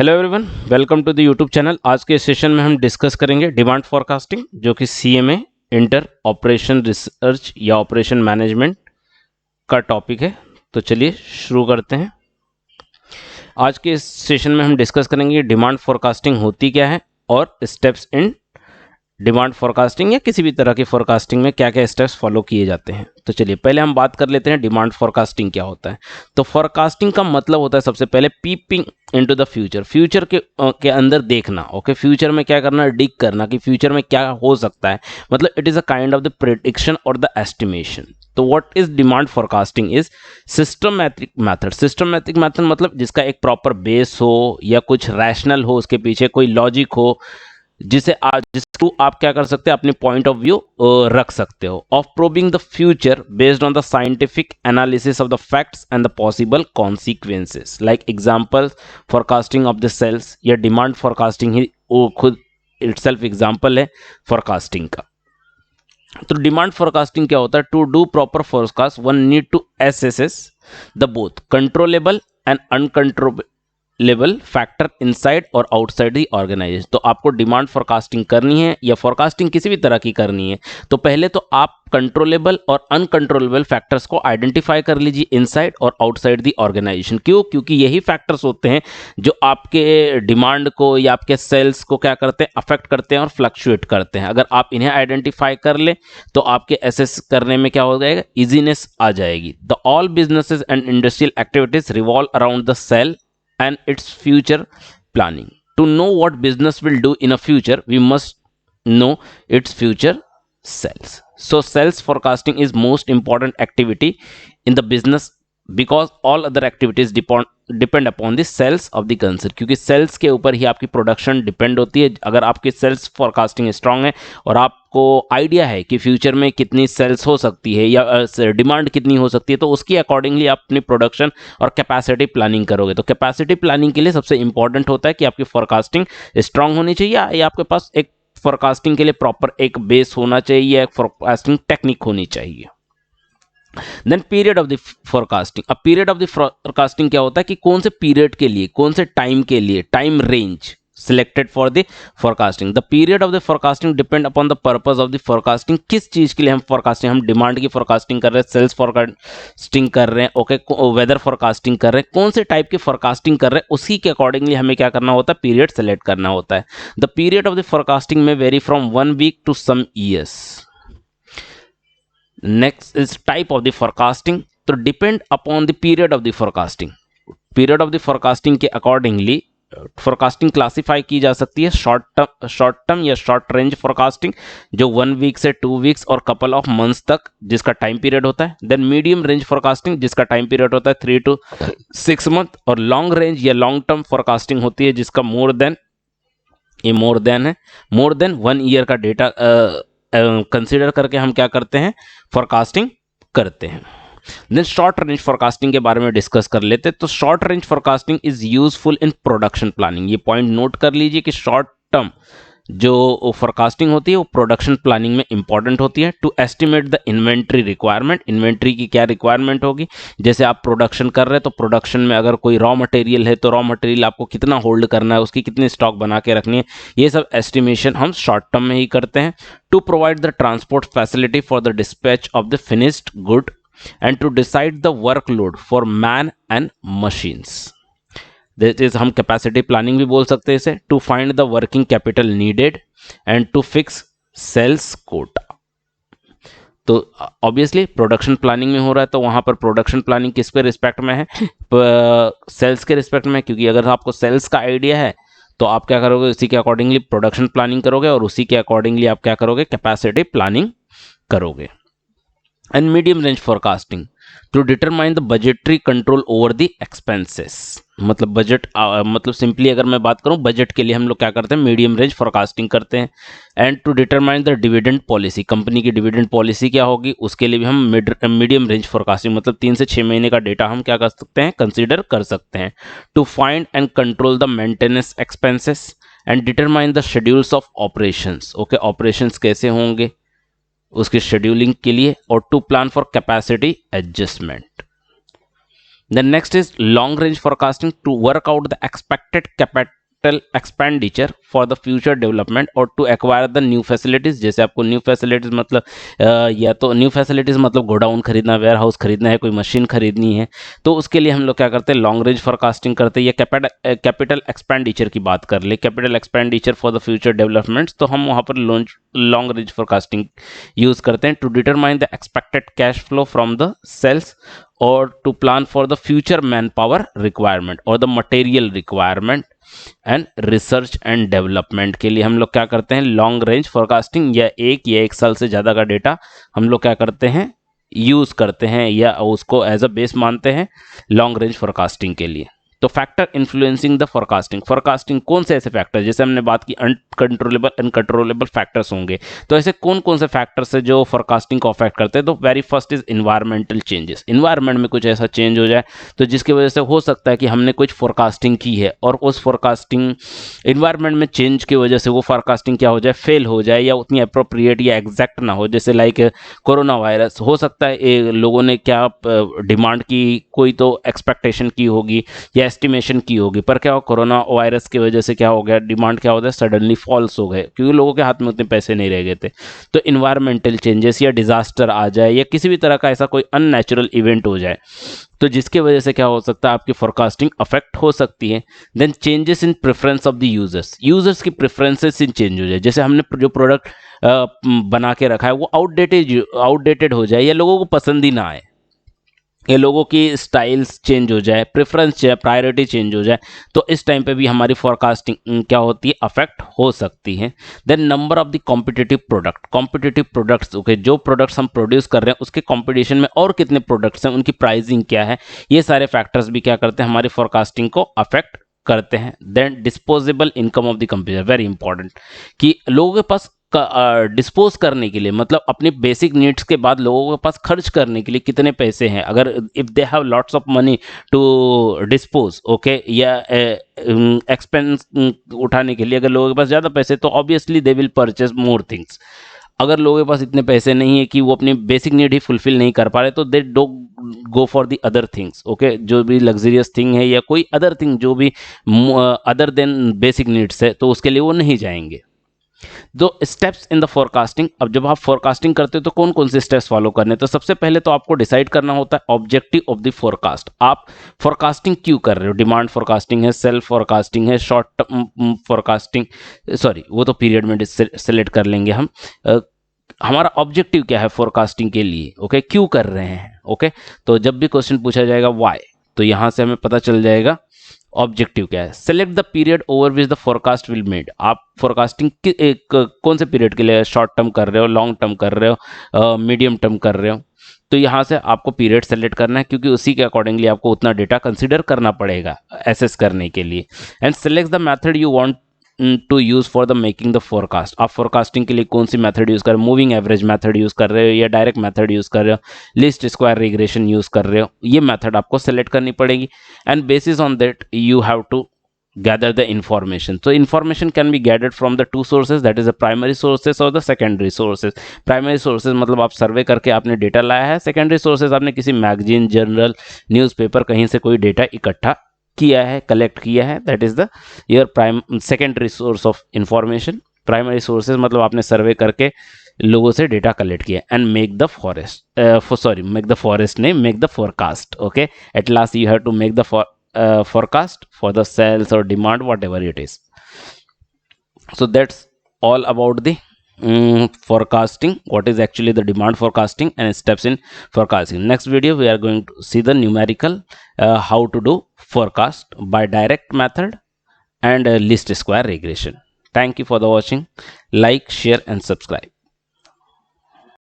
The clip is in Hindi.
Hello everyone, welcome to the YouTube channel. आज के सेशन में हम डिस्कस करेंगे डिमांड फॉरकास्टिंग, जो कि सीएमए इंटर ऑपरेशन रिसर्च या ऑपरेशन मैनेजमेंट का टॉपिक है। तो चलिए शुरू करते हैं। आज के इस सेशन में हम डिस्कस करेंगे डिमांड फॉरकास्टिंग होती क्या है और स्टेप्स इन डिमांड फॉरकास्टिंग या किसी भी तरह की फॉरकास्टिंग में क्या क्या स्टेप्स फॉलो किए जाते हैं। तो चलिए पहले हम बात कर लेते हैं डिमांड फॉरकास्टिंग क्या होता है। तो फॉरकास्टिंग का मतलब होता है सबसे पहले peeping into the future, future के अंदर देखना। ओके, फ्यूचर में क्या करना, डिग करना कि फ्यूचर में क्या हो सकता है। मतलब it is a kind of the prediction और द एस्टिमेशन। तो what is demand forecasting is systematic method. Systematic method मतलब जिसका एक प्रॉपर बेस हो या कुछ रैशनल हो, उसके पीछे कोई लॉजिक हो, जिसको आप क्या कर सकते हैं, अपनी पॉइंट ऑफ व्यू रख सकते हो। Of probing the future based on the scientific analysis of the facts and the possible consequences. Like example forecasting of the sales या डिमांड फॉरकास्टिंग ही वो खुद इटसेल्फ एग्जांपल है फॉरकास्टिंग का। तो डिमांड फॉरकास्टिंग क्या होता है? To do proper forecast one need to assess the both controllable and uncontrollable factor inside और आउटसाइड दी ऑर्गेनाइजेशन। तो आपको डिमांड फॉरकास्टिंग करनी है या फॉरकास्टिंग किसी भी तरह की करनी है, तो पहले तो आप कंट्रोलेबल और अनकंट्रोलेबल फैक्टर्स को आइडेंटिफाई कर लीजिए इनसाइड और आउटसाइड दी ऑर्गेनाइजेशन। क्यों? क्योंकि यही फैक्टर्स होते हैं जो आपके डिमांड को या आपके सेल्स को क्या करते हैं, अफेक्ट करते हैं और फ्लक्चुएट करते हैं। अगर आप इन्हें आइडेंटिफाई कर ले तो आपके एसेस करने में क्या हो जाएगा, इजीनेस आ जाएगी। The all businesses and industrial activities revolve around the sale and its future planning. To know what business will do in a future, we must know its future sales. So sales forecasting is most important activity in the business because all other activities depend upon the sales of the concern. क्योंकि सेल्स के ऊपर ही आपकी प्रोडक्शन डिपेंड होती है। अगर आपकी सेल्स फॉरकास्टिंग स्ट्रांग है और आपको आइडिया है कि फ्यूचर में कितनी सेल्स हो सकती है या डिमांड कितनी हो सकती है, तो उसकी अकॉर्डिंगली आप अपनी प्रोडक्शन और कैपेसिटी प्लानिंग करोगे। तो कैपेसिटी प्लानिंग के लिए सबसे इंपॉर्टेंट होता है कि आपकी फॉरकास्टिंग स्ट्रांग होनी चाहिए या आपके पास एक फॉरकास्टिंग के लिए प्रॉपर एक बेस होना चाहिए या एक फॉरकास्टिंग टेक्निक होनी चाहिए। Then period of the forecasting. अब पीरियड ऑफ द फोरकास्टिंग क्या होता है कि कौन से पीरियड के लिए, कौन से टाइम के लिए, time range selected for the forecasting. The period of the forecasting depend upon the purpose of the forecasting. किस चीज के लिए हम फोरकास्टिंग, हम डिमांड की फोरकास्टिंग कर रहे हैं, सेल्स फोरकास्टिंग कर रहे हैं, ओके, वेदर फोरकास्टिंग कर रहे हैं, कौन से टाइप की फोरकास्टिंग कर रहे हैं, उसी के अकॉर्डिंगली हमें क्या करना होता है, पीरियड सेलेक्ट करना होता है। The period of the forecasting में vary from 1 week to some years. Next is type of the forecasting. तो depend upon the period of the forecasting, period of the forecasting के अकॉर्डिंगली फोरकास्टिंग क्लासिफाई की जा सकती है। शॉर्ट टर्म या शॉर्ट रेंज फोरकास्टिंग जो 1 वीक से 2 वीक्स और कपल ऑफ मंथ्स तक जिसका टाइम पीरियड होता है। देन मीडियम रेंज फोरकास्टिंग जिसका टाइम पीरियड होता है 3 to 6 मंथ। और लॉन्ग रेंज या लॉन्ग टर्म फोरकास्टिंग होती है जिसका मोर देन 1 ईयर का डेटा कंसिडर करके हम क्या करते हैं, फोरकास्टिंग करते हैं। देन शॉर्ट रेंज फोरकास्टिंग के बारे में डिस्कस कर लेते हैं। तो short range forecasting is useful in production planning. ये पॉइंट नोट कर लीजिए कि शॉर्ट टर्म जो फोरकास्टिंग होती है वो प्रोडक्शन प्लानिंग में इंपॉर्टेंट होती है। To estimate the inventory requirement, inventory की क्या रिक्वायरमेंट होगी। जैसे आप प्रोडक्शन कर रहे हैं तो प्रोडक्शन में अगर कोई रॉ मटेरियल है तो रॉ मटेरियल आपको कितना होल्ड करना है, उसकी कितनी स्टॉक बना के रखनी है, ये सब एस्टिमेशन हम शॉर्ट टर्म में ही करते हैं। To provide the transport facility for the dispatch of the finished good and to decide the workload for man and machines. This is हम capacity planning भी बोल सकते हैं इसे। To find the working capital needed and to fix sales quota. तो ऑब्वियसली प्रोडक्शन प्लानिंग में हो रहा है तो वहां पर प्रोडक्शन प्लानिंग किस पे रिस्पेक्ट में है, सेल्स के रिस्पेक्ट में। क्योंकि अगर आपको सेल्स का आइडिया है तो आप क्या करोगे, उसी के अकॉर्डिंगली प्रोडक्शन प्लानिंग करोगे और उसी के अकॉर्डिंगली आप क्या करोगे, कैपेसिटी प्लानिंग करोगे। And medium range forecasting to determine the budgetary control over the expenses. मतलब बजट मतलब सिंपली अगर मैं बात करूं बजट के लिए हम लोग क्या करते हैं, मीडियम रेंज फोरकास्टिंग करते हैं। And to determine the dividend policy, company की डिविडेंड पॉलिसी क्या होगी उसके लिए भी हम मीडियम रेंज फोरकास्टिंग मतलब 3 से 6 महीने का डेटा हम क्या कर सकते हैं, कंसीडर कर सकते हैं। To find and control the maintenance expenses and determine the schedules of operations. Okay, operations कैसे होंगे उसके शेड्यूलिंग के लिए। और to plan for capacity adjustment. The next is long range forecasting to work out the expected capital expenditure for the future development or to acquire the new facilities. जैसे आपको new facilities मतलब या तो new facilities मतलब गोडाउन खरीदना, वेयर हाउस खरीदना है, कोई मशीन खरीदनी है, तो उसके लिए हम लोग क्या करते हैं, लॉन्ग रेंज फोरकास्टिंग करते हैं। या कैपिटल एक्सपेंडिचर की बात कर ले, capital expenditure for the future developments, तो हम वहाँ पर लॉन्ग रेंज फोरकास्टिंग यूज करते हैं। To determine the expected cash flow from the sales or to plan for the future manpower requirement or the material requirement and research and development के लिए हम लोग क्या करते हैं, लॉन्ग रेंज फोरकास्टिंग या एक साल से ज़्यादा का डेटा हम लोग क्या करते हैं, यूज़ करते हैं या उसको एज अ बेस मानते हैं लॉन्ग रेंज फोरकास्टिंग के लिए। तो factor influencing the forecasting, forecasting कौन से ऐसे फैक्टर, जैसे हमने बात की अनकंट्रोलेबल अनकंट्रोलेबल फैक्टर्स होंगे, तो ऐसे कौन कौन से फैक्टर्स है जो फोरकास्टिंग को अफेक्ट करते हैं। तो very first is environmental changes, environment में कुछ ऐसा चेंज हो जाए तो जिसकी वजह से हो सकता है कि हमने कुछ फोरकास्टिंग की है और उस फोरकास्टिंग इन्वायरमेंट में चेंज की वजह से वो फोरकास्टिंग क्या हो जाए, फेल हो जाए या उतनी अप्रोप्रिएट या एग्जैक्ट ना हो। जैसे लाइक कोरोना वायरस, हो सकता है लोगों ने क्या डिमांड की, कोई तो एक्सपेक्टेशन की होगी या एस्टिमेशन की होगी, पर क्या हो, कोरोना वायरस की वजह से क्या हो गया, डिमांड क्या होता है, सडनली फॉल्स हो गए क्योंकि लोगों के हाथ में उतने पैसे नहीं रह गए थे। तो इन्वायरमेंटल चेंजेस या डिजास्टर आ जाए या किसी भी तरह का ऐसा कोई अननेचुरल इवेंट हो जाए तो जिसकी वजह से क्या हो सकता है, आपकी फोरकास्टिंग अफेक्ट हो सकती है। Then changes in preference of the users की प्रेफरेंसेस इन चेंज हो जाए। जैसे हमने जो प्रोडक्ट बना के रखा है वो आउटडेटेड हो जाए या लोगों को पसंद ही ना आए, ये लोगों की स्टाइल्स चेंज हो जाए, प्रेफरेंस प्रायोरिटी चेंज हो जाए, तो इस टाइम पे भी हमारी फोरकास्टिंग क्या होती है, अफेक्ट हो सकती है। Then number of the competitive products, okay, जो प्रोडक्ट्स हम प्रोड्यूस कर रहे हैं उसके कंपटीशन में और कितने प्रोडक्ट्स हैं, उनकी प्राइसिंग क्या है, ये सारे फैक्टर्स भी क्या करते हैं, हमारी फोरकास्टिंग को अफेक्ट करते हैं। Then disposable income of the company, very important, कि लोगों के पास डिस्पोज करने के लिए, मतलब अपनी बेसिक नीड्स के बाद लोगों के पास खर्च करने के लिए कितने पैसे हैं। अगर if they have lots of money to dispose, okay, या एक्सपेंस उठाने के लिए अगर लोगों के पास ज़्यादा पैसे, तो obviously they will purchase more things. अगर लोगों के पास इतने पैसे नहीं है कि वो अपनी बेसिक नीड ही फुलफिल नहीं कर पा रहे, तो they do go for the other things, okay, जो भी लग्जरियस थिंग है या कोई अदर थिंग जो भी अदर देन बेसिक नीड्स है, तो उसके लिए वो नहीं जाएंगे। दो स्टेप्स इन द फोरकास्टिंग, अब जब आप फोरकास्टिंग करते हो तो कौन कौन से स्टेप्स फॉलो करने, तो सबसे पहले तो आपको डिसाइड करना होता है ऑब्जेक्टिव ऑफ द फोरकास्ट। आप फोरकास्टिंग क्यों कर रहे हो, डिमांड फोरकास्टिंग है, सेल्फ फोरकास्टिंग है, शॉर्ट टर्म फोरकास्टिंग, सॉरी वो तो पीरियड में सेलेक्ट कर लेंगे हम। हमारा ऑब्जेक्टिव क्या है फोरकास्टिंग के लिए, ओके, क्यों कर रहे हैं, ओके। तो जब भी क्वेश्चन पूछा जाएगा व्हाई, तो यहां से हमें पता चल जाएगा ऑब्जेक्टिव क्या है। Select the period over which the forecast will made, आप फोरकास्टिंग कौन से पीरियड के लिए, शॉर्ट टर्म कर रहे हो, लॉन्ग टर्म कर रहे हो, मीडियम टर्म कर रहे हो, तो यहाँ से आपको पीरियड सेलेक्ट करना है क्योंकि उसी के अकॉर्डिंगली आपको उतना डेटा कंसिडर करना पड़ेगा एसेस करने के लिए। And select the method you want to use for the making the forecast, आप फोरकास्टिंग के लिए कौन सी मेथड यूज कर रहे हो, मूविंग एवरेज मेथड यूज कर रहे हो या डायरेक्ट मेथड यूज कर रहे हो, लिस्ट स्क्वायर रिग्रेशन यूज कर रहे हो, ये मेथड आपको सेलेक्ट करनी पड़ेगी। And basis on that you have to gather the information. So information can be gathered from the two sources, that is the primary sources or the secondary sources. Primary sources मतलब आप सर्वे करके आपने डेटा लाया है, secondary sources आपने किसी मैगजीन, जर्नल, न्यूज़पेपर, कहीं से कोई डेटा इकट्ठा किया है, कलेक्ट किया है, that is the your secondary source of information. Primary sources मतलब आपने सर्वे करके लोगों से डेटा कलेक्ट किया। And make the forecast, okay, at last you have to make the forecast for the sales or demand, whatever it is. So that's all about the forecasting, what is actually the demand forecasting and steps in forecasting. Next video we are going to see the numerical how to do forecast by direct method and least square regression. Thank you for the watching. Like, share and subscribe.